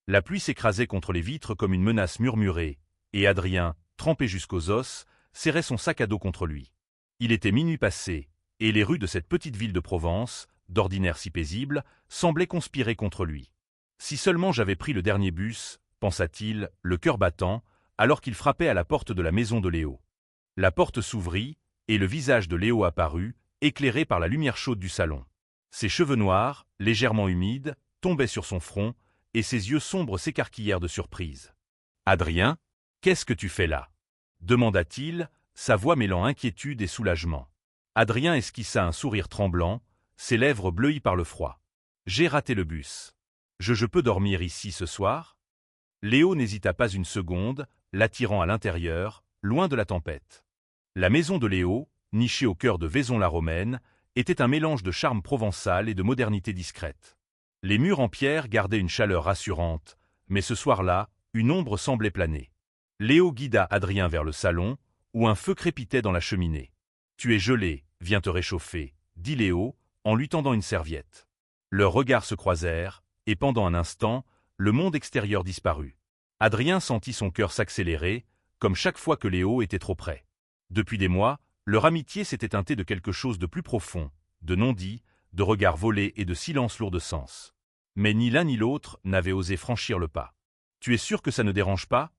La pluie s'écrasait contre les vitres comme une menace murmurée, et Adrien, trempé jusqu'aux os, serrait son sac à dos contre lui. Il était minuit passé, et les rues de cette petite ville de Provence, d'ordinaire si paisible, semblaient conspirer contre lui. Si seulement j'avais pris le dernier bus, pensa-t-il, le cœur battant, alors qu'il frappait à la porte de la maison de Léo. La porte s'ouvrit, et le visage de Léo apparut, éclairé par la lumière chaude du salon. Ses cheveux noirs, légèrement humides, tombaient sur son front, et ses yeux sombres s'écarquillèrent de surprise. « Adrien, qu'est-ce que tu fais là ?» demanda-t-il, sa voix mêlant inquiétude et soulagement. Adrien esquissa un sourire tremblant, ses lèvres bleuies par le froid. « J'ai raté le bus. Je peux dormir ici ce soir ?» Léo n'hésita pas une seconde, l'attirant à l'intérieur, loin de la tempête. La maison de Léo, nichée au cœur de Vaison-la-Romaine, était un mélange de charme provençal et de modernité discrète. Les murs en pierre gardaient une chaleur rassurante, mais ce soir-là, une ombre semblait planer. Léo guida Adrien vers le salon, où un feu crépitait dans la cheminée. « Tu es gelé, viens te réchauffer », dit Léo, en lui tendant une serviette. Leurs regards se croisèrent, et pendant un instant, le monde extérieur disparut. Adrien sentit son cœur s'accélérer, comme chaque fois que Léo était trop près. Depuis des mois, leur amitié s'était teintée de quelque chose de plus profond, de non-dits, de regards volés et de silences lourds de sens. Mais ni l'un ni l'autre n'avait osé franchir le pas. « Tu es sûr que ça ne dérange pas ?»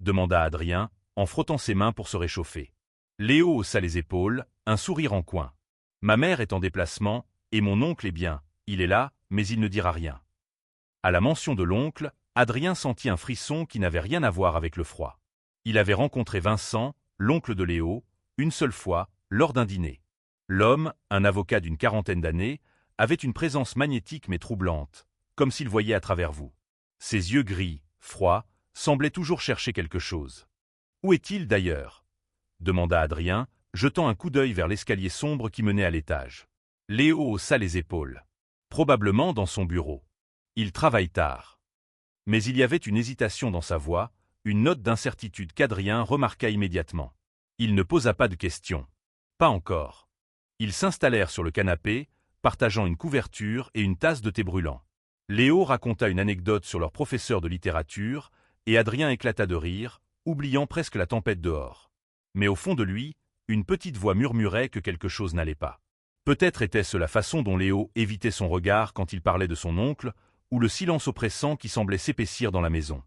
demanda Adrien, en frottant ses mains pour se réchauffer. Léo haussa les épaules, un sourire en coin. « Ma mère est en déplacement, et mon oncle est bien, il est là, mais il ne dira rien. » À la mention de l'oncle, Adrien sentit un frisson qui n'avait rien à voir avec le froid. Il avait rencontré Vincent, l'oncle de Léo, une seule fois, lors d'un dîner. L'homme, un avocat d'une quarantaine d'années, avait une présence magnétique mais troublante, comme s'il voyait à travers vous. Ses yeux gris, froids, semblaient toujours chercher quelque chose. « Où est-il d'ailleurs » demanda Adrien, jetant un coup d'œil vers l'escalier sombre qui menait à l'étage. Léo haussa les épaules. « Probablement dans son bureau. Il travaille tard. » Mais il y avait une hésitation dans sa voix, une note d'incertitude qu'Adrien remarqua immédiatement. Il ne posa pas de questions. Pas encore. Ils s'installèrent sur le canapé, partageant une couverture et une tasse de thé brûlant. Léo raconta une anecdote sur leur professeur de littérature, et Adrien éclata de rire, oubliant presque la tempête dehors. Mais au fond de lui, une petite voix murmurait que quelque chose n'allait pas. Peut-être était-ce la façon dont Léo évitait son regard quand il parlait de son oncle, ou le silence oppressant qui semblait s'épaissir dans la maison.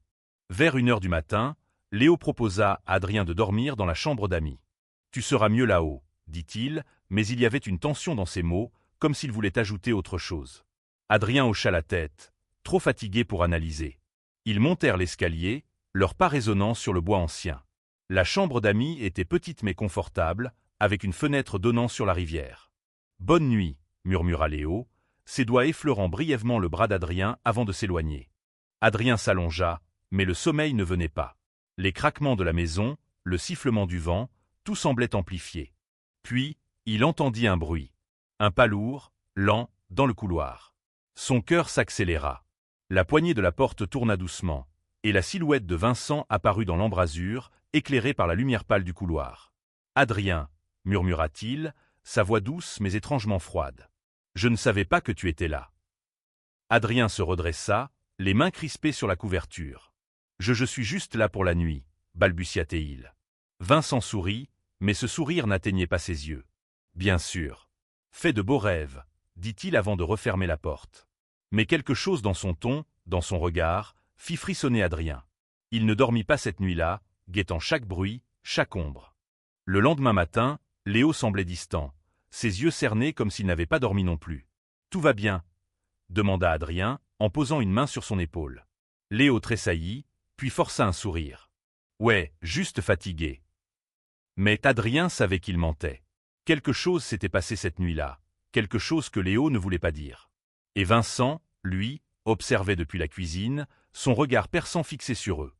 Vers 1 heure du matin, Léo proposa à Adrien de dormir dans la chambre d'amis. « Tu seras mieux là-haut », dit-il, mais il y avait une tension dans ses mots, comme s'il voulait ajouter autre chose. Adrien hocha la tête, trop fatigué pour analyser. Ils montèrent l'escalier, leurs pas résonnant sur le bois ancien. La chambre d'amis était petite mais confortable, avec une fenêtre donnant sur la rivière. « Bonne nuit », murmura Léo, ses doigts effleurant brièvement le bras d'Adrien avant de s'éloigner. Adrien s'allongea, mais le sommeil ne venait pas. Les craquements de la maison, le sifflement du vent, tout semblait amplifié. Puis, il entendit un bruit. Un pas lourd, lent, dans le couloir. Son cœur s'accéléra. La poignée de la porte tourna doucement, et la silhouette de Vincent apparut dans l'embrasure, éclairée par la lumière pâle du couloir. « Adrien » murmura-t-il, sa voix douce mais étrangement froide. « Je ne savais pas que tu étais là. » Adrien se redressa, les mains crispées sur la couverture. « Je suis juste là pour la nuit » balbutia-t-il. Vincent sourit, mais ce sourire n'atteignait pas ses yeux. « Bien sûr. Fais de beaux rêves » dit-il avant de refermer la porte. Mais quelque chose dans son ton, dans son regard, fit frissonner Adrien. Il ne dormit pas cette nuit-là, guettant chaque bruit, chaque ombre. Le lendemain matin, Léo semblait distant, ses yeux cernés comme s'il n'avait pas dormi non plus. « Tout va bien » demanda Adrien, en posant une main sur son épaule. Léo tressaillit, puis força un sourire. « Ouais, juste fatigué. » Mais Adrien savait qu'il mentait. Quelque chose s'était passé cette nuit-là, quelque chose que Léo ne voulait pas dire. Et Vincent, lui, observait depuis la cuisine, son regard perçant fixé sur eux.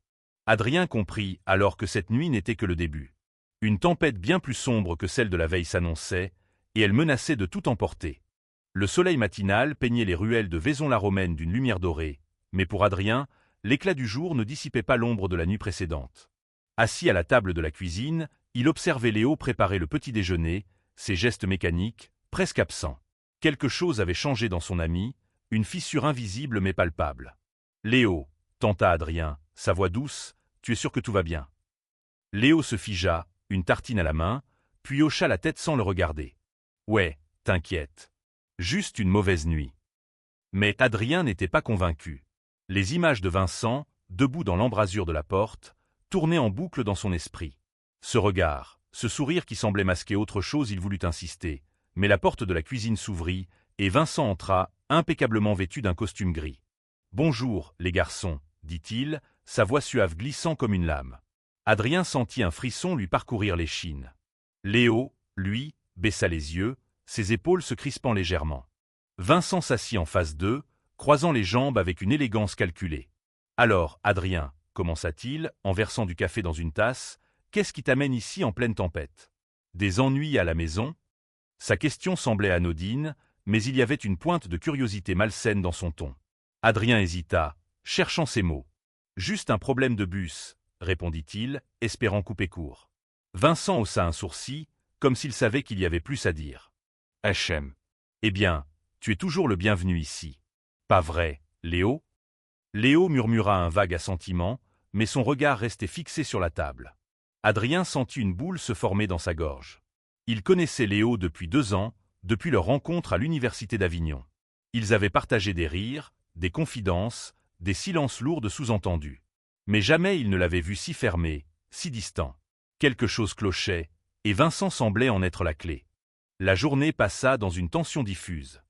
Adrien comprit alors que cette nuit n'était que le début. Une tempête bien plus sombre que celle de la veille s'annonçait, et elle menaçait de tout emporter. Le soleil matinal peignait les ruelles de Vaison-la-Romaine d'une lumière dorée, mais pour Adrien, l'éclat du jour ne dissipait pas l'ombre de la nuit précédente. Assis à la table de la cuisine, il observait Léo préparer le petit déjeuner, ses gestes mécaniques, presque absents. Quelque chose avait changé dans son ami, une fissure invisible mais palpable. « Léo » tenta Adrien, sa voix douce, tu es sûr que tout va bien? Léo se figea, une tartine à la main, puis hocha la tête sans le regarder. Ouais, t'inquiète. Juste une mauvaise nuit. Mais Adrien n'était pas convaincu. Les images de Vincent, debout dans l'embrasure de la porte, tournaient en boucle dans son esprit. Ce regard, ce sourire qui semblait masquer autre chose, il voulut insister, mais la porte de la cuisine s'ouvrit, et Vincent entra, impeccablement vêtu d'un costume gris. « Bonjour, les garçons », dit-il, sa voix suave glissant comme une lame. Adrien sentit un frisson lui parcourir l'échine. Léo, lui, baissa les yeux, ses épaules se crispant légèrement. Vincent s'assit en face d'eux, croisant les jambes avec une élégance calculée. « Alors, Adrien, » commença-t-il, en versant du café dans une tasse, « qu'est-ce qui t'amène ici en pleine tempête? Des ennuis à la maison ?» Sa question semblait anodine, mais il y avait une pointe de curiosité malsaine dans son ton. Adrien hésita, cherchant ses mots. « Juste un problème de bus, » répondit-il, espérant couper court. Vincent haussa un sourcil, comme s'il savait qu'il y avait plus à dire. « HM. Eh bien, tu es toujours le bienvenu ici. »« Pas vrai, Léo ?» Léo murmura un vague assentiment, mais son regard restait fixé sur la table. Adrien sentit une boule se former dans sa gorge. Il connaissait Léo depuis 2 ans, depuis leur rencontre à l'université d'Avignon. Ils avaient partagé des rires, des confidences, des silences lourds de sous-entendus. Mais jamais il ne l'avait vu si fermé, si distant. Quelque chose clochait, et Vincent semblait en être la clé. La journée passa dans une tension diffuse.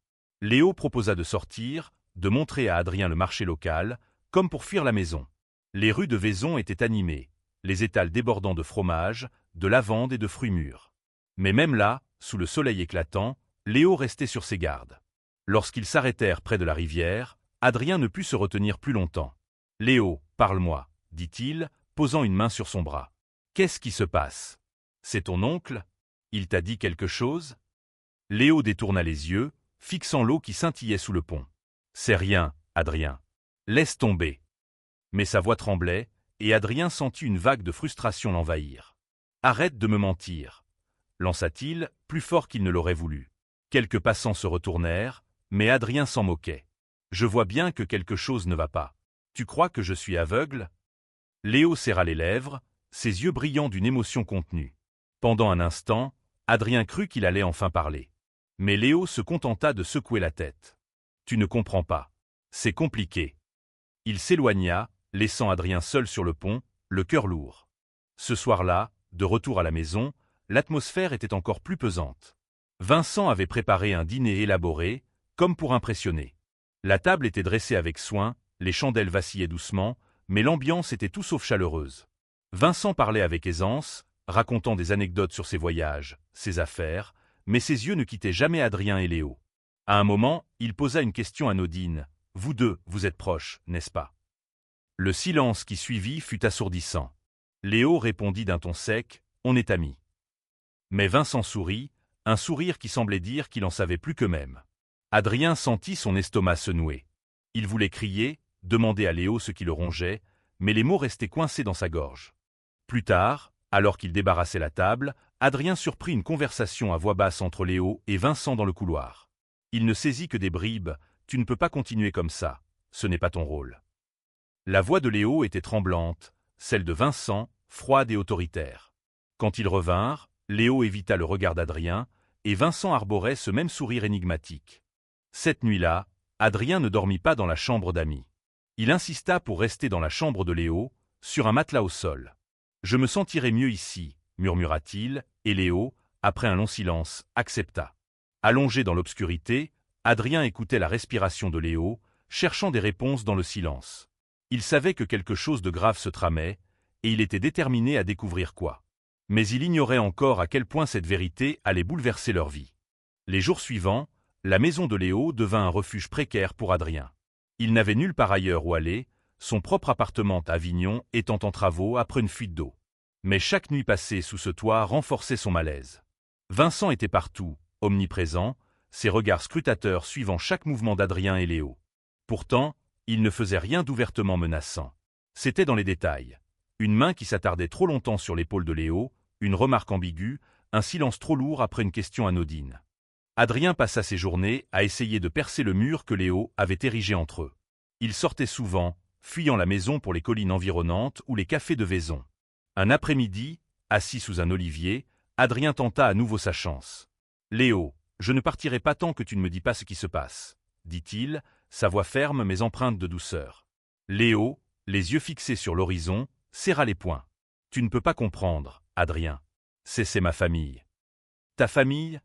Léo proposa de sortir, de montrer à Adrien le marché local, comme pour fuir la maison. Les rues de Vaison étaient animées, les étals débordant de fromage, de lavande et de fruits mûrs. Mais même là, sous le soleil éclatant, Léo restait sur ses gardes. Lorsqu'ils s'arrêtèrent près de la rivière, Adrien ne put se retenir plus longtemps. « Léo, parle-moi, » dit-il, posant une main sur son bras. « Qu'est-ce qui se passe? C'est ton oncle? Il t'a dit quelque chose ?» Léo détourna les yeux, fixant l'eau qui scintillait sous le pont. « C'est rien, Adrien. Laisse tomber. » Mais sa voix tremblait, et Adrien sentit une vague de frustration l'envahir. « Arrête de me mentir » lança-t-il, plus fort qu'il ne l'aurait voulu. Quelques passants se retournèrent, mais Adrien s'en moquait. « Je vois bien que quelque chose ne va pas. Tu crois que je suis aveugle ?» Léo serra les lèvres, ses yeux brillants d'une émotion contenue. Pendant un instant, Adrien crut qu'il allait enfin parler. Mais Léo se contenta de secouer la tête. « Tu ne comprends pas. C'est compliqué. » Il s'éloigna, laissant Adrien seul sur le pont, le cœur lourd. Ce soir-là, de retour à la maison, l'atmosphère était encore plus pesante. Vincent avait préparé un dîner élaboré, comme pour impressionner. La table était dressée avec soin, les chandelles vacillaient doucement, mais l'ambiance était tout sauf chaleureuse. Vincent parlait avec aisance, racontant des anecdotes sur ses voyages, ses affaires, mais ses yeux ne quittaient jamais Adrien et Léo. À un moment, il posa une question anodine. « Vous deux, vous êtes proches, n'est-ce pas ?» Le silence qui suivit fut assourdissant. Léo répondit d'un ton sec, « On est amis. » Mais Vincent sourit, un sourire qui semblait dire qu'il en savait plus qu'eux-mêmes. Adrien sentit son estomac se nouer. Il voulait crier, demander à Léo ce qui le rongeait, mais les mots restaient coincés dans sa gorge. Plus tard, alors qu'il débarrassait la table, Adrien surprit une conversation à voix basse entre Léo et Vincent dans le couloir. Il ne saisit que des bribes, « Tu ne peux pas continuer comme ça, ce n'est pas ton rôle. » La voix de Léo était tremblante, celle de Vincent, froide et autoritaire. Quand ils revinrent, Léo évita le regard d'Adrien, et Vincent arborait ce même sourire énigmatique. Cette nuit-là, Adrien ne dormit pas dans la chambre d'amis. Il insista pour rester dans la chambre de Léo, sur un matelas au sol. « Je me sentirai mieux ici », murmura-t-il, et Léo, après un long silence, accepta. Allongé dans l'obscurité, Adrien écoutait la respiration de Léo, cherchant des réponses dans le silence. Il savait que quelque chose de grave se tramait, et il était déterminé à découvrir quoi. Mais il ignorait encore à quel point cette vérité allait bouleverser leur vie. Les jours suivants, la maison de Léo devint un refuge précaire pour Adrien. Il n'avait nulle part ailleurs où aller, son propre appartement à Avignon étant en travaux après une fuite d'eau. Mais chaque nuit passée sous ce toit renforçait son malaise. Vincent était partout, omniprésent, ses regards scrutateurs suivant chaque mouvement d'Adrien et Léo. Pourtant, il ne faisait rien d'ouvertement menaçant. C'était dans les détails. Une main qui s'attardait trop longtemps sur l'épaule de Léo, une remarque ambiguë, un silence trop lourd après une question anodine. Adrien passa ses journées à essayer de percer le mur que Léo avait érigé entre eux. Il sortait souvent, fuyant la maison pour les collines environnantes ou les cafés de Vaison. Un après-midi, assis sous un olivier, Adrien tenta à nouveau sa chance. « Léo, je ne partirai pas tant que tu ne me dis pas ce qui se passe, » dit-il, sa voix ferme mais empreinte de douceur. Léo, les yeux fixés sur l'horizon, serra les poings. « Tu ne peux pas comprendre, Adrien. C'est ma famille. »« Ta famille ?»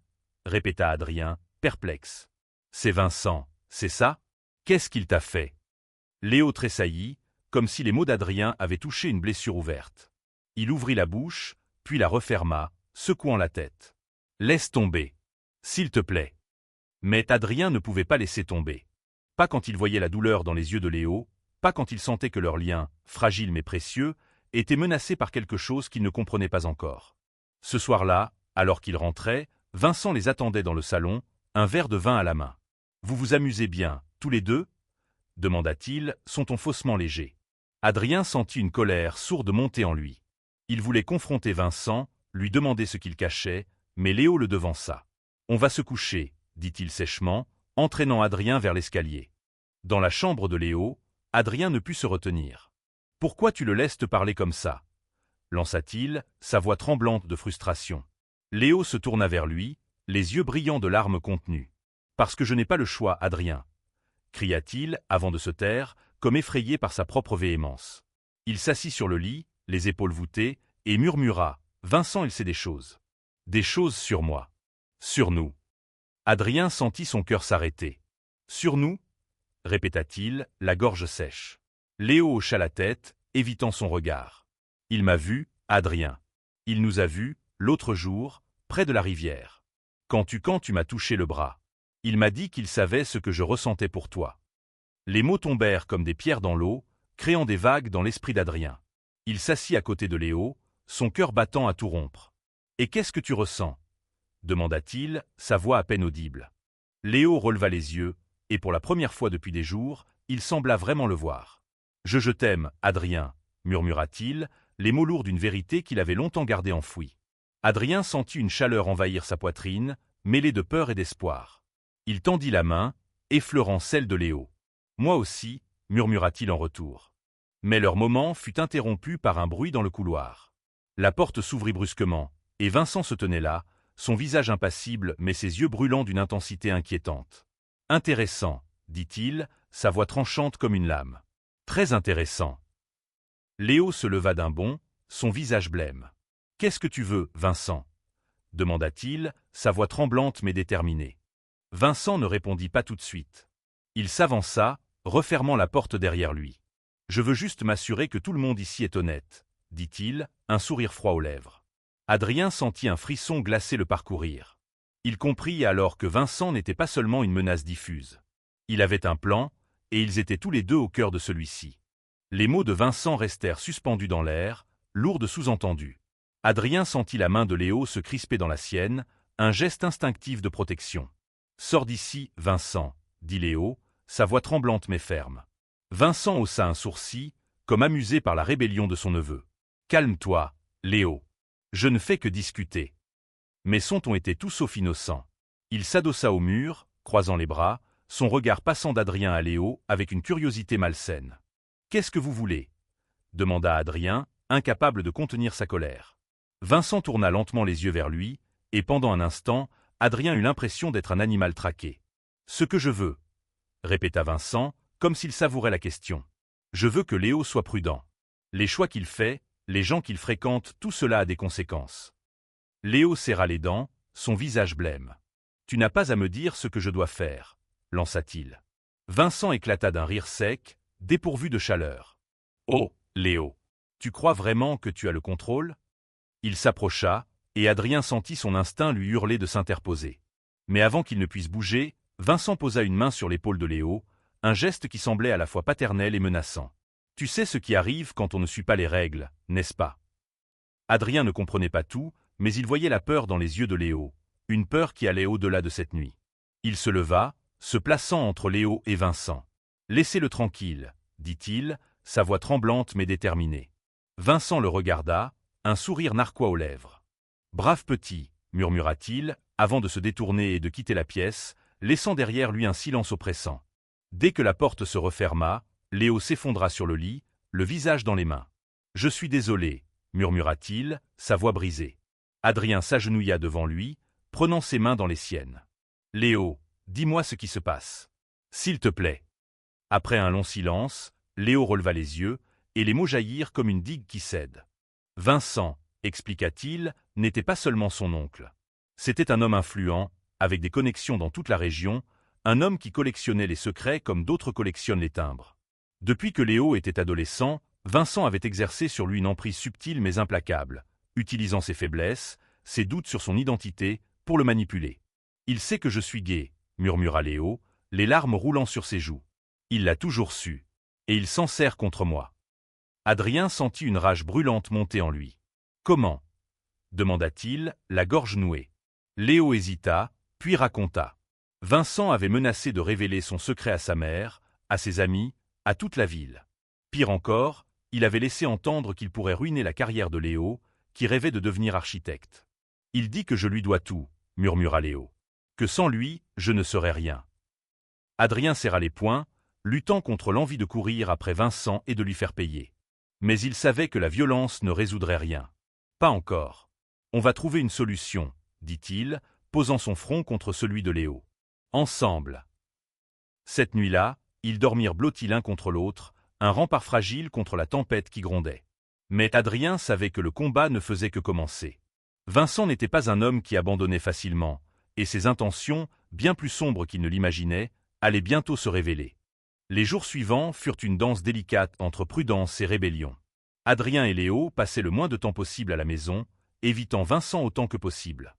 répéta Adrien, perplexe. « C'est Vincent, c'est ça? Qu'est-ce qu'il t'a fait ?» Léo tressaillit, comme si les mots d'Adrien avaient touché une blessure ouverte. Il ouvrit la bouche, puis la referma, secouant la tête. « Laisse tomber. S'il te plaît. » Mais Adrien ne pouvait pas laisser tomber. Pas quand il voyait la douleur dans les yeux de Léo, pas quand il sentait que leur lien, fragile mais précieux, était menacé par quelque chose qu'il ne comprenait pas encore. Ce soir-là, alors qu'il rentrait, Vincent les attendait dans le salon, un verre de vin à la main. « Vous vous amusez bien, tous les deux ?» demanda-t-il, son ton faussement léger. Adrien sentit une colère sourde monter en lui. Il voulait confronter Vincent, lui demander ce qu'il cachait, mais Léo le devança. « On va se coucher, » dit-il sèchement, entraînant Adrien vers l'escalier. Dans la chambre de Léo, Adrien ne put se retenir. « Pourquoi tu le laisses te parler comme ça ?» lança-t-il, sa voix tremblante de frustration. Léo se tourna vers lui, les yeux brillants de larmes contenues. « Parce que je n'ai pas le choix, Adrien !» cria-t-il, avant de se taire, comme effrayé par sa propre véhémence. Il s'assit sur le lit, les épaules voûtées, et murmura « Vincent, il sait des choses. Des choses sur moi. Sur nous. » Adrien sentit son cœur s'arrêter. « Sur nous ?» répéta-t-il, la gorge sèche. Léo hocha la tête, évitant son regard. « Il m'a vu, Adrien. Il nous a vus, l'autre jour, près de la rivière. Quand tu m'as touché le bras. Il m'a dit qu'il savait ce que je ressentais pour toi. » Les mots tombèrent comme des pierres dans l'eau, créant des vagues dans l'esprit d'Adrien. Il s'assit à côté de Léo, son cœur battant à tout rompre. « Et qu'est-ce que tu ressens ?» demanda-t-il, sa voix à peine audible. Léo releva les yeux, et pour la première fois depuis des jours, il sembla vraiment le voir. « Je t'aime, Adrien » murmura-t-il, les mots lourds d'une vérité qu'il avait longtemps gardée enfouie. Adrien sentit une chaleur envahir sa poitrine, mêlée de peur et d'espoir. Il tendit la main, effleurant celle de Léo. « Moi aussi » murmura-t-il en retour. Mais leur moment fut interrompu par un bruit dans le couloir. La porte s'ouvrit brusquement, et Vincent se tenait là, son visage impassible mais ses yeux brûlants d'une intensité inquiétante. « Intéressant » dit-il, sa voix tranchante comme une lame. « Très intéressant. » Léo se leva d'un bond, son visage blême. « Qu'est-ce que tu veux, Vincent ?» demanda-t-il, sa voix tremblante mais déterminée. Vincent ne répondit pas tout de suite. Il s'avança, refermant la porte derrière lui. « Je veux juste m'assurer que tout le monde ici est honnête, » dit-il, un sourire froid aux lèvres. Adrien sentit un frisson glacé le parcourir. Il comprit alors que Vincent n'était pas seulement une menace diffuse. Il avait un plan, et ils étaient tous les deux au cœur de celui-ci. Les mots de Vincent restèrent suspendus dans l'air, lourds de sous-entendus. Adrien sentit la main de Léo se crisper dans la sienne, un geste instinctif de protection. « Sors d'ici, Vincent » dit Léo, sa voix tremblante mais ferme. Vincent haussa un sourcil, comme amusé par la rébellion de son neveu. « Calme-toi, Léo. Je ne fais que discuter. » Mais son ton était tout sauf innocent. Il s'adossa au mur, croisant les bras, son regard passant d'Adrien à Léo avec une curiosité malsaine. « Qu'est-ce que vous voulez ?» demanda Adrien, incapable de contenir sa colère. Vincent tourna lentement les yeux vers lui, et pendant un instant, Adrien eut l'impression d'être un animal traqué. « Ce que je veux, » répéta Vincent, comme s'il savourait la question. « Je veux que Léo soit prudent. Les choix qu'il fait, les gens qu'il fréquente, tout cela a des conséquences. » Léo serra les dents, son visage blême. « Tu n'as pas à me dire ce que je dois faire, » lança-t-il. Vincent éclata d'un rire sec, dépourvu de chaleur. « Oh, Léo, tu crois vraiment que tu as le contrôle ?» Il s'approcha, et Adrien sentit son instinct lui hurler de s'interposer. Mais avant qu'il ne puisse bouger, Vincent posa une main sur l'épaule de Léo, un geste qui semblait à la fois paternel et menaçant. « Tu sais ce qui arrive quand on ne suit pas les règles, n'est-ce pas ?» Adrien ne comprenait pas tout, mais il voyait la peur dans les yeux de Léo, une peur qui allait au-delà de cette nuit. Il se leva, se plaçant entre Léo et Vincent. « Laissez-le tranquille, » dit-il, sa voix tremblante mais déterminée. Vincent le regarda, un sourire narquois aux lèvres. « Brave petit » murmura-t-il, avant de se détourner et de quitter la pièce, laissant derrière lui un silence oppressant. Dès que la porte se referma, Léo s'effondra sur le lit, le visage dans les mains. « Je suis désolé, » murmura-t-il, sa voix brisée. Adrien s'agenouilla devant lui, prenant ses mains dans les siennes. « Léo, dis-moi ce qui se passe. S'il te plaît. » Après un long silence, Léo releva les yeux, et les mots jaillirent comme une digue qui cède. Vincent, expliqua-t-il, n'était pas seulement son oncle. C'était un homme influent, avec des connexions dans toute la région, un homme qui collectionnait les secrets comme d'autres collectionnent les timbres. Depuis que Léo était adolescent, Vincent avait exercé sur lui une emprise subtile mais implacable, utilisant ses faiblesses, ses doutes sur son identité, pour le manipuler. « Il sait que je suis gay », murmura Léo, les larmes roulant sur ses joues. « Il l'a toujours su. Et il s'en sert contre moi. » Adrien sentit une rage brûlante monter en lui. « Comment » demanda-t-il, la gorge nouée. Léo hésita, puis raconta. Vincent avait menacé de révéler son secret à sa mère, à ses amis, à toute la ville. Pire encore, il avait laissé entendre qu'il pourrait ruiner la carrière de Léo, qui rêvait de devenir architecte. « Il dit que je lui dois tout », murmura Léo. « Que sans lui, je ne serais rien. » Adrien serra les poings, luttant contre l'envie de courir après Vincent et de lui faire payer. Mais il savait que la violence ne résoudrait rien. « Pas encore. On va trouver une solution, » dit-il, posant son front contre celui de Léo. « Ensemble. » Cette nuit-là, ils dormirent blottis l'un contre l'autre, un rempart fragile contre la tempête qui grondait. Mais Adrien savait que le combat ne faisait que commencer. Vincent n'était pas un homme qui abandonnait facilement, et ses intentions, bien plus sombres qu'il ne l'imaginait, allaient bientôt se révéler. Les jours suivants furent une danse délicate entre prudence et rébellion. Adrien et Léo passaient le moins de temps possible à la maison, évitant Vincent autant que possible.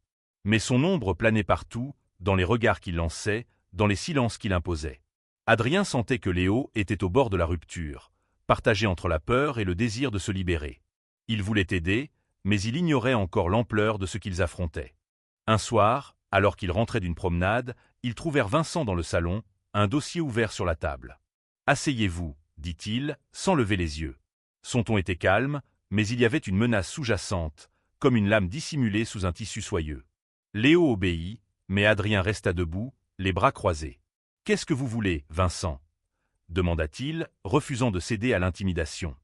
Mais son ombre planait partout, dans les regards qu'il lançait, dans les silences qu'il imposait. Adrien sentait que Léo était au bord de la rupture, partagé entre la peur et le désir de se libérer. Il voulait aider, mais il ignorait encore l'ampleur de ce qu'ils affrontaient. Un soir, alors qu'ils rentraient d'une promenade, ils trouvèrent Vincent dans le salon, un dossier ouvert sur la table. « Asseyez-vous, » dit-il, sans lever les yeux. Son ton était calme, mais il y avait une menace sous-jacente, comme une lame dissimulée sous un tissu soyeux. Léo obéit, mais Adrien resta debout, les bras croisés. « Qu'est-ce que vous voulez, Vincent » demanda-t-il, refusant de céder à l'intimidation.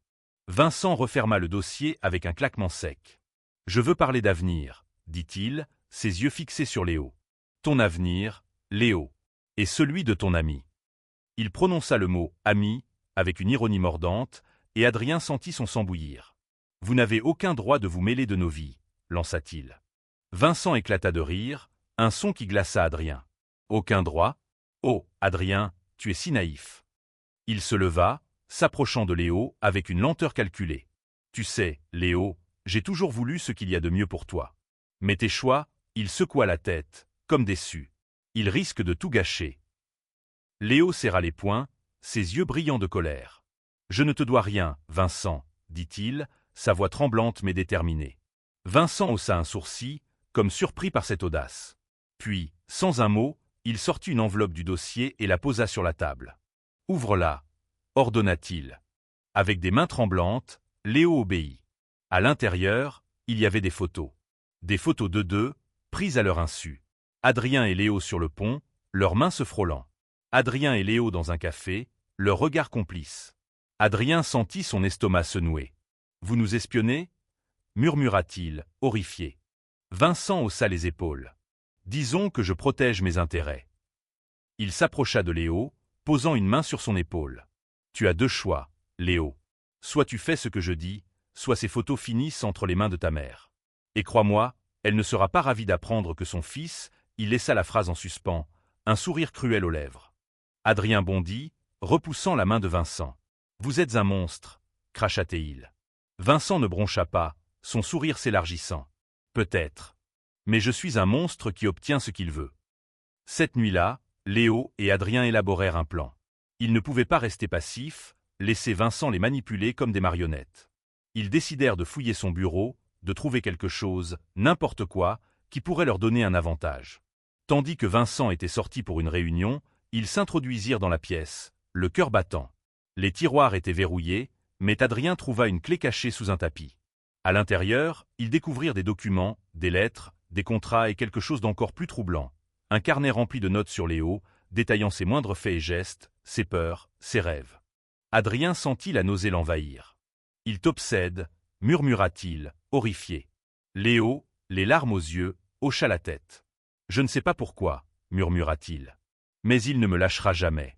Vincent referma le dossier avec un claquement sec. « Je veux parler d'avenir, » dit-il, ses yeux fixés sur Léo. « Ton avenir, Léo, et celui de ton ami. » Il prononça le mot « ami » avec une ironie mordante, et Adrien sentit son sang bouillir. « Vous n'avez aucun droit de vous mêler de nos vies, » lança-t-il. Vincent éclata de rire, un son qui glaça Adrien. « Aucun droit ? Oh, Adrien, tu es si naïf. » Il se leva, s'approchant de Léo avec une lenteur calculée. « Tu sais, Léo, j'ai toujours voulu ce qu'il y a de mieux pour toi. Mais tes choix, » il secoua la tête, comme déçu. « Ils risquent de tout gâcher. » Léo serra les poings, ses yeux brillants de colère. « Je ne te dois rien, Vincent, » dit-il, sa voix tremblante mais déterminée. Vincent haussa un sourcil, comme surpris par cette audace. Puis, sans un mot, il sortit une enveloppe du dossier et la posa sur la table. « Ouvre-la, » ordonna-t-il. Avec des mains tremblantes, Léo obéit. À l'intérieur, il y avait des photos. Des photos d'eux deux, prises à leur insu. Adrien et Léo sur le pont, leurs mains se frôlant. Adrien et Léo dans un café, leurs regards complices. Adrien sentit son estomac se nouer. « Vous nous espionnez » murmura-t-il, horrifié. Vincent haussa les épaules. « Disons que je protège mes intérêts. » Il s'approcha de Léo, posant une main sur son épaule. « Tu as deux choix, Léo. Soit tu fais ce que je dis, soit ces photos finissent entre les mains de ta mère. Et crois-moi, elle ne sera pas ravie d'apprendre que son fils, » il laissa la phrase en suspens, un sourire cruel aux lèvres. Adrien bondit, repoussant la main de Vincent. « Vous êtes un monstre, » cracha-t-il. Vincent ne broncha pas, son sourire s'élargissant. « Peut-être. Mais je suis un monstre qui obtient ce qu'il veut. » Cette nuit-là, Léo et Adrien élaborèrent un plan. Ils ne pouvaient pas rester passifs, laisser Vincent les manipuler comme des marionnettes. Ils décidèrent de fouiller son bureau, de trouver quelque chose, n'importe quoi, qui pourrait leur donner un avantage. Tandis que Vincent était sorti pour une réunion, ils s'introduisirent dans la pièce, le cœur battant. Les tiroirs étaient verrouillés, mais Adrien trouva une clé cachée sous un tapis. À l'intérieur, ils découvrirent des documents, des lettres, des contrats et quelque chose d'encore plus troublant. Un carnet rempli de notes sur Léo, détaillant ses moindres faits et gestes, ses peurs, ses rêves. Adrien sentit la nausée l'envahir. « Il t'obsède » murmura-t-il, horrifié. Léo, les larmes aux yeux, hocha la tête. « Je ne sais pas pourquoi » murmura-t-il. « Mais il ne me lâchera jamais. »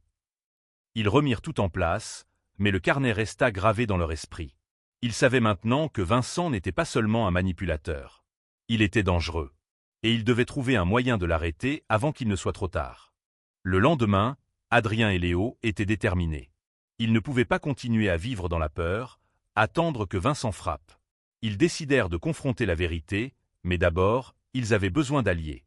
Ils remirent tout en place, mais le carnet resta gravé dans leur esprit. Ils savaient maintenant que Vincent n'était pas seulement un manipulateur. Il était dangereux. Et ils devaient trouver un moyen de l'arrêter avant qu'il ne soit trop tard. Le lendemain, Adrien et Léo étaient déterminés. Ils ne pouvaient pas continuer à vivre dans la peur, attendre que Vincent frappe. Ils décidèrent de confronter la vérité, mais d'abord, ils avaient besoin d'alliés.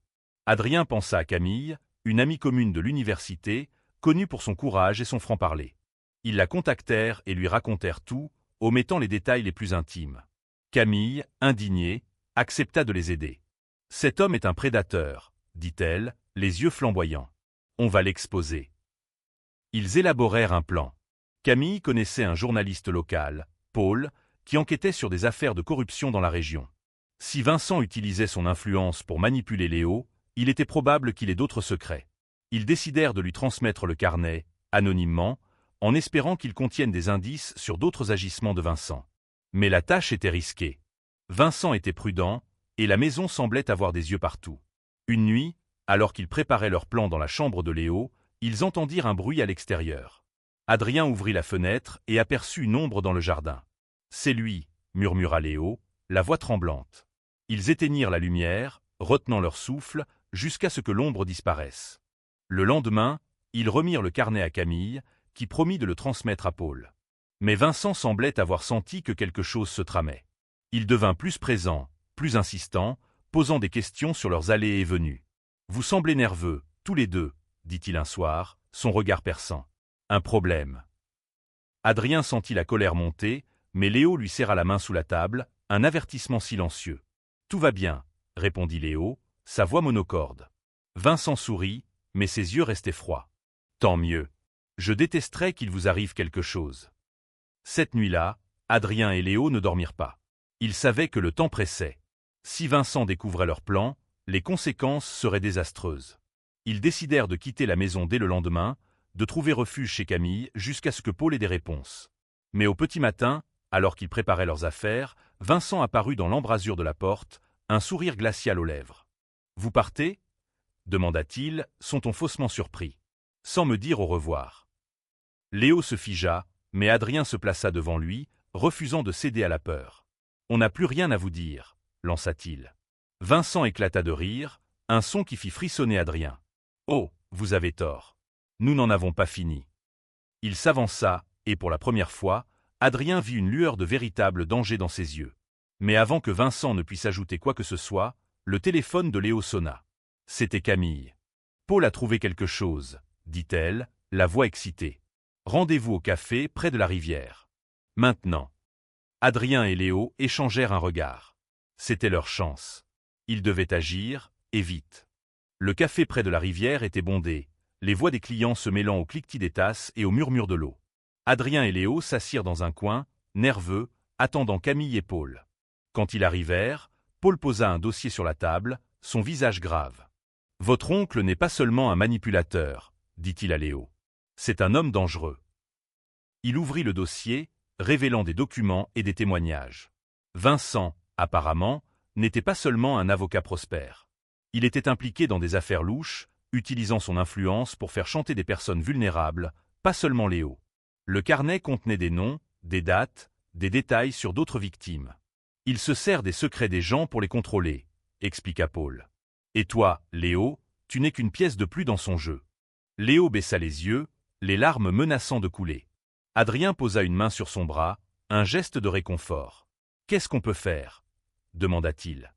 Adrien pensa à Camille, une amie commune de l'université, connue pour son courage et son franc-parler. Ils la contactèrent et lui racontèrent tout, omettant les détails les plus intimes. Camille, indignée, accepta de les aider. « Cet homme est un prédateur, » dit-elle, les yeux flamboyants. « On va l'exposer. » Ils élaborèrent un plan. Camille connaissait un journaliste local, Paul, qui enquêtait sur des affaires de corruption dans la région. Si Vincent utilisait son influence pour manipuler Léo, il était probable qu'il ait d'autres secrets. Ils décidèrent de lui transmettre le carnet, anonymement, en espérant qu'il contienne des indices sur d'autres agissements de Vincent. Mais la tâche était risquée. Vincent était prudent, et la maison semblait avoir des yeux partout. Une nuit, alors qu'ils préparaient leur plan dans la chambre de Léo, ils entendirent un bruit à l'extérieur. Adrien ouvrit la fenêtre et aperçut une ombre dans le jardin. « C'est lui » murmura Léo, la voix tremblante. Ils éteignirent la lumière, retenant leur souffle, jusqu'à ce que l'ombre disparaisse. Le lendemain, ils remirent le carnet à Camille, qui promit de le transmettre à Paul. Mais Vincent semblait avoir senti que quelque chose se tramait. Il devint plus présent, plus insistant, posant des questions sur leurs allées et venues. « Vous semblez nerveux, tous les deux, » dit-il un soir, son regard perçant. « Un problème. » Adrien sentit la colère monter, mais Léo lui serra la main sous la table, un avertissement silencieux. « Tout va bien, » répondit Léo, sa voix monocorde. Vincent sourit, mais ses yeux restaient froids. « Tant mieux. Je détesterais qu'il vous arrive quelque chose. » Cette nuit-là, Adrien et Léo ne dormirent pas. Ils savaient que le temps pressait. Si Vincent découvrait leur plan, les conséquences seraient désastreuses. Ils décidèrent de quitter la maison dès le lendemain, de trouver refuge chez Camille jusqu'à ce que Paul ait des réponses. Mais au petit matin, alors qu'ils préparaient leurs affaires, Vincent apparut dans l'embrasure de la porte, un sourire glacial aux lèvres. « Vous partez » demanda-t-il, son ton faussement surpris. « Sans me dire au revoir. » Léo se figea, mais Adrien se plaça devant lui, refusant de céder à la peur. « On n'a plus rien à vous dire » lança-t-il. Vincent éclata de rire, un son qui fit frissonner Adrien. « Oh, vous avez tort. Nous n'en avons pas fini. » Il s'avança, et pour la première fois, Adrien vit une lueur de véritable danger dans ses yeux. Mais avant que Vincent ne puisse ajouter quoi que ce soit, le téléphone de Léo sonna. C'était Camille. « Paul a trouvé quelque chose, » dit-elle, la voix excitée. « Rendez-vous au café près de la rivière. Maintenant. » Adrien et Léo échangèrent un regard. C'était leur chance. Ils devaient agir, et vite. Le café près de la rivière était bondé, les voix des clients se mêlant au cliquetis des tasses et au murmure de l'eau. Adrien et Léo s'assirent dans un coin, nerveux, attendant Camille et Paul. Quand ils arrivèrent, Paul posa un dossier sur la table, son visage grave. « Votre oncle n'est pas seulement un manipulateur, » dit-il à Léo. « C'est un homme dangereux. » Il ouvrit le dossier, révélant des documents et des témoignages. Vincent, apparemment, n'était pas seulement un avocat prospère. Il était impliqué dans des affaires louches, utilisant son influence pour faire chanter des personnes vulnérables, pas seulement Léo. Le carnet contenait des noms, des dates, des détails sur d'autres victimes. « Il se sert des secrets des gens pour les contrôler », expliqua Paul. « Et toi, Léo, tu n'es qu'une pièce de plus dans son jeu. » Léo baissa les yeux, les larmes menaçant de couler. Adrien posa une main sur son bras, un geste de réconfort. « Qu'est-ce qu'on peut faire » demanda-t-il.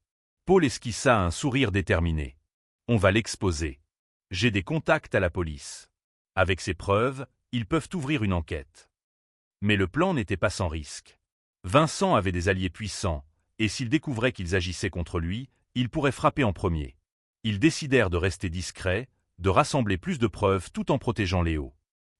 Paul esquissa un sourire déterminé. « On va l'exposer. J'ai des contacts à la police. Avec ces preuves, ils peuvent ouvrir une enquête. » Mais le plan n'était pas sans risque. Vincent avait des alliés puissants, et s'il découvrait qu'ils agissaient contre lui, il pourrait frapper en premier. Ils décidèrent de rester discrets, de rassembler plus de preuves tout en protégeant Léo.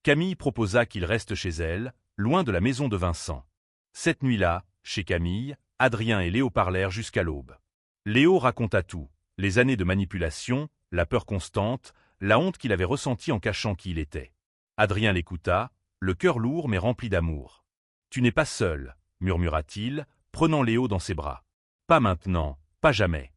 Camille proposa qu'il reste chez elle, loin de la maison de Vincent. Cette nuit-là, chez Camille, Adrien et Léo parlèrent jusqu'à l'aube. Léo raconta tout, les années de manipulation, la peur constante, la honte qu'il avait ressentie en cachant qui il était. Adrien l'écouta, le cœur lourd mais rempli d'amour. « Tu n'es pas seul, » murmura-t-il, prenant Léo dans ses bras. « Pas maintenant, pas jamais. »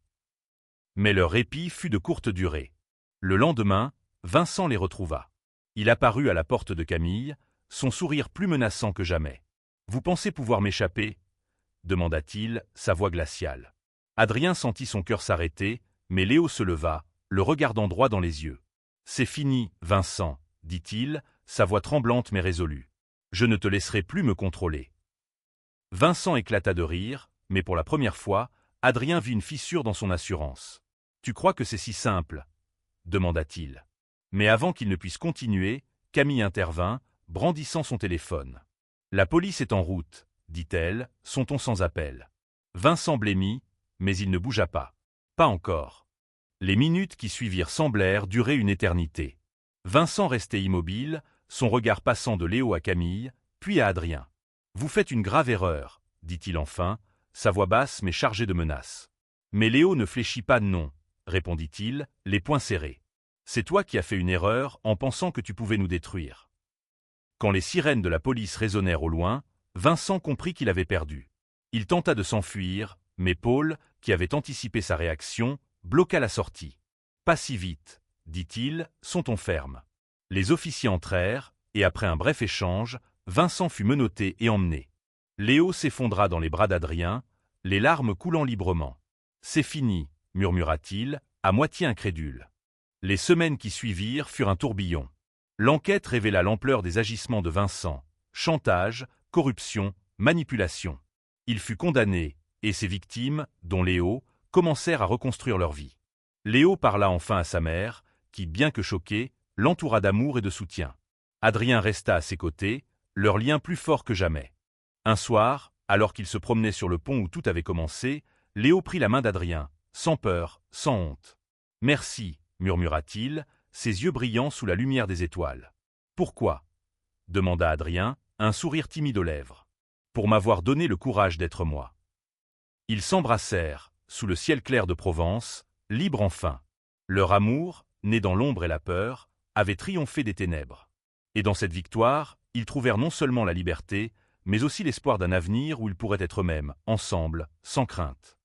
Mais leur répit fut de courte durée. Le lendemain, Vincent les retrouva. Il apparut à la porte de Camille, son sourire plus menaçant que jamais. « Vous pensez pouvoir m'échapper » demanda-t-il, sa voix glaciale. Adrien sentit son cœur s'arrêter, mais Léo se leva, le regardant droit dans les yeux. « C'est fini, Vincent, » dit-il, sa voix tremblante mais résolue. « Je ne te laisserai plus me contrôler. » Vincent éclata de rire, mais pour la première fois, Adrien vit une fissure dans son assurance. « Tu crois que c'est si simple ?» demanda-t-il. Mais avant qu'il ne puisse continuer, Camille intervint, brandissant son téléphone. « La police est en route, » dit-elle, son ton sans appel. Vincent blêmit, mais il ne bougea pas. Pas encore. Les minutes qui suivirent semblèrent durer une éternité. Vincent restait immobile, son regard passant de Léo à Camille, puis à Adrien. « Vous faites une grave erreur, » dit-il enfin, sa voix basse mais chargée de menaces. Mais Léo ne fléchit pas non, répondit-il, les poings serrés. C'est toi qui as fait une erreur en pensant que tu pouvais nous détruire. Quand les sirènes de la police résonnèrent au loin, Vincent comprit qu'il avait perdu. Il tenta de s'enfuir, mais Paul, qui avait anticipé sa réaction, bloqua la sortie. « Pas si vite, » dit-il, son ton ferme. Les officiers entrèrent, et après un bref échange, Vincent fut menotté et emmené. Léo s'effondra dans les bras d'Adrien, les larmes coulant librement. « C'est fini, » murmura-t-il, à moitié incrédule. Les semaines qui suivirent furent un tourbillon. L'enquête révéla l'ampleur des agissements de Vincent. Chantage, corruption, manipulation. Il fut condamné, et ses victimes, dont Léo, commencèrent à reconstruire leur vie. Léo parla enfin à sa mère, qui, bien que choquée, l'entoura d'amour et de soutien. Adrien resta à ses côtés, leur lien plus fort que jamais. Un soir, alors qu'il se promenait sur le pont où tout avait commencé, Léo prit la main d'Adrien, sans peur, sans honte. « Merci » murmura-t-il, ses yeux brillants sous la lumière des étoiles. « Pourquoi » demanda Adrien, un sourire timide aux lèvres. « Pour m'avoir donné le courage d'être moi. » Ils s'embrassèrent, sous le ciel clair de Provence, libres enfin. Leur amour, né dans l'ombre et la peur, avait triomphé des ténèbres. Et dans cette victoire, ils trouvèrent non seulement la liberté, mais aussi l'espoir d'un avenir où ils pourraient être eux-mêmes, ensemble, sans crainte.